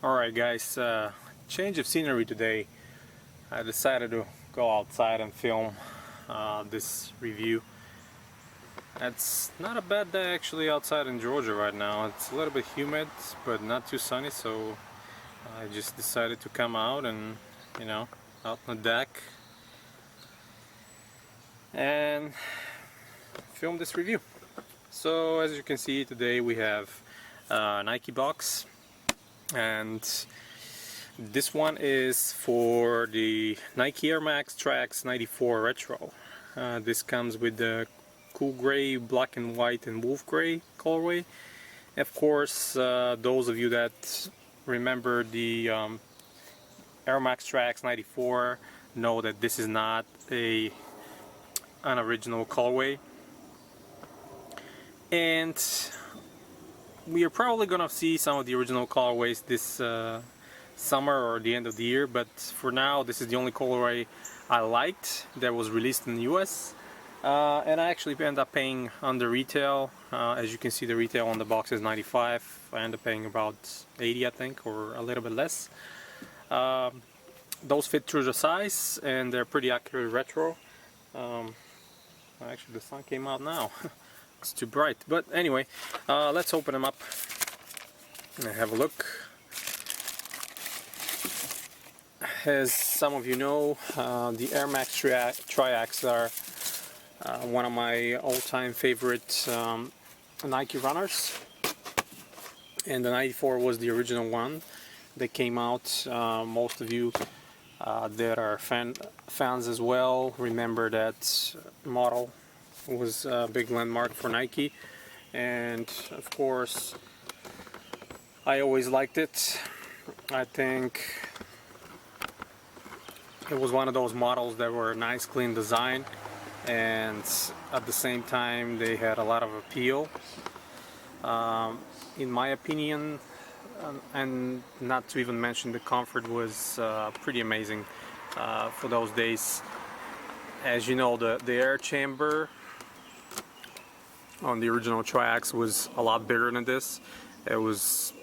Alright guys, change of scenery today. I decided to go outside and film this review. It's not a bad day actually outside in Georgia right now. It's a little bit humid but not too sunny, so I just decided to come out and, out on the deck and film this review. So as you can see, today we have a Nike box, and this one is for the Nike Air Max Triax 94 Retro. This comes with the cool gray, black and white, and wolf gray colorway. Of course, those of you that remember the Air Max Triax 94 know that this is not an original colorway. And we are probably gonna see some of the original colorways this summer or the end of the year, but for now this is the only colorway I liked that was released in the US, and I actually ended up paying under retail. As you can see, the retail on the box is 95. I ended up paying about 80, I think, or a little bit less. Those fit through the size and they're pretty accurate retro. Actually the sun came out now. It's too bright, but anyway, let's open them up and have a look. As some of you know, the Air Max Triax are one of my all-time favorite Nike runners, and the 94 was the original one that came out. Most of you that are fans as well remember that model. Was a big landmark for Nike, and of course I always liked it. I think it was one of those models that were a nice clean design, and at the same time they had a lot of appeal, in my opinion, and not to even mention the comfort was pretty amazing for those days. As you know, the air chamber on the original Triax was a lot bigger than this. It was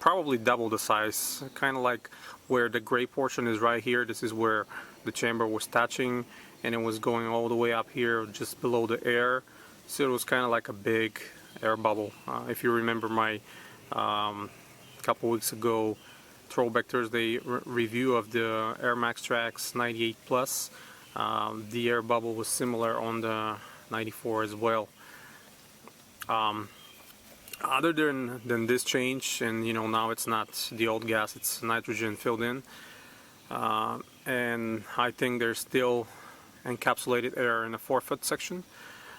probably double the size, kind of like where the gray portion is right here. This is where the chamber was touching, and it was going all the way up here just below the air, so it was kind of like a big air bubble. If you remember my couple weeks ago Throwback Thursday review of the Air Max Triax 98 Plus, the air bubble was similar on the 94 as well. Other than this change, and now it's not the old gas, it's nitrogen filled in, and I think there's still encapsulated air in the forefoot section.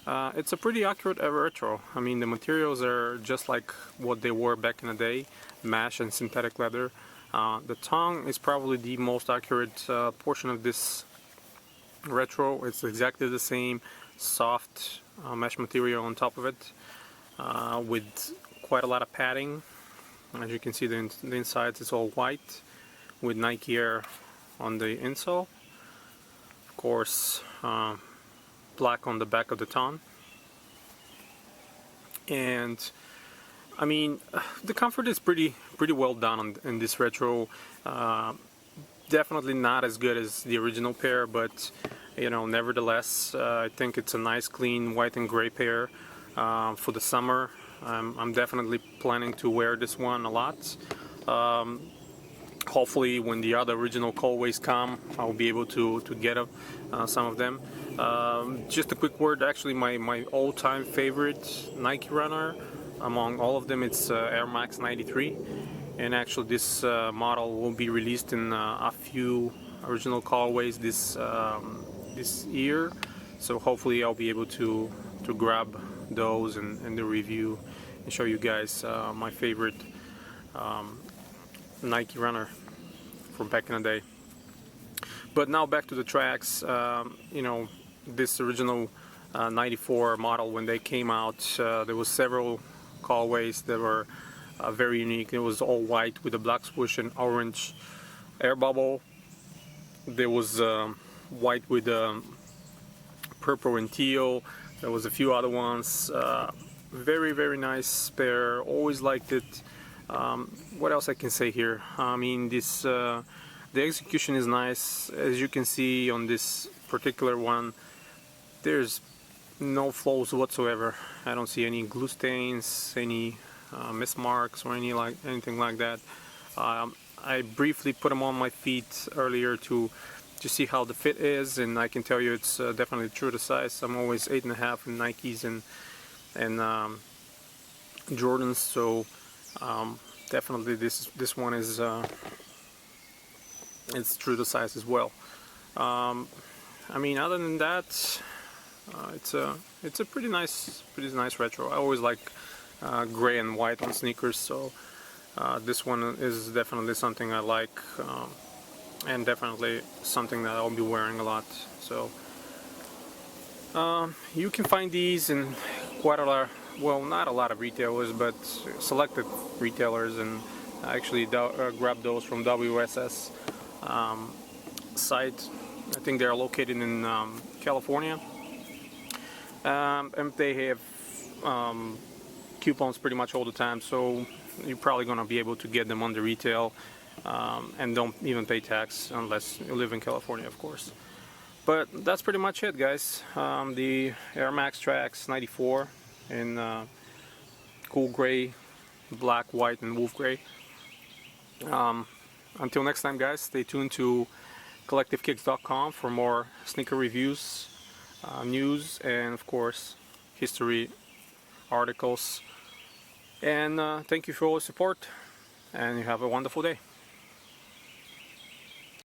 It's a pretty accurate retro. I mean, the materials are just like what they were back in the day, mesh and synthetic leather. The tongue is probably the most accurate portion of this retro. It's exactly the same soft mesh material on top of it, with quite a lot of padding. As you can see, the inside is all white with Nike Air on the insole. Of course, black on the back of the tongue. And I mean, the comfort is pretty well done in this retro. Definitely not as good as the original pair, but nevertheless, I think it's a nice clean white and gray pair for the summer. I'm definitely planning to wear this one a lot. Hopefully when the other original colorways come, I'll be able to get some of them. Just a quick word, actually my all-time favorite Nike runner among all of them, it's Air Max 93, and actually this model will be released in a few original colorways this year, so hopefully I'll be able to grab those and the review and show you guys my favorite Nike runner from back in the day. But now back to the Triax. This original 94 model, when they came out, there was several colorways that were very unique. It was all white with a black swoosh and orange air bubble. There was white with purple and teal. There was a few other ones. Very nice pair. Always liked it. What else I can say here? I mean, this the execution is nice. As you can see on this particular one, there's no flaws whatsoever. I don't see any glue stains, any miss marks, or anything like that. I briefly put them on my feet earlier to see how the fit is, and I can tell you it's definitely true to size. I'm always 8.5 in Nikes and Jordans, so definitely this one is it's true to size as well. I mean, other than that, it's a pretty nice retro. I always like gray and white on sneakers, so this one is definitely something I like, and definitely something that I'll be wearing a lot. So you can find these in quite a lot, well, not a lot of retailers, but selected retailers, and I actually grabbed those from WSS site. I think they're located in California, and they have coupons pretty much all the time, so you're probably going to be able to get them on the retail, and don't even pay tax unless you live in California, of course. But that's pretty much it, guys. The Air Max Triax 94 in cool gray, black, white, and wolf gray. Until next time, guys, stay tuned to collectivekicks.com for more sneaker reviews, news, and of course history articles. And thank you for all the support, and you have a wonderful day.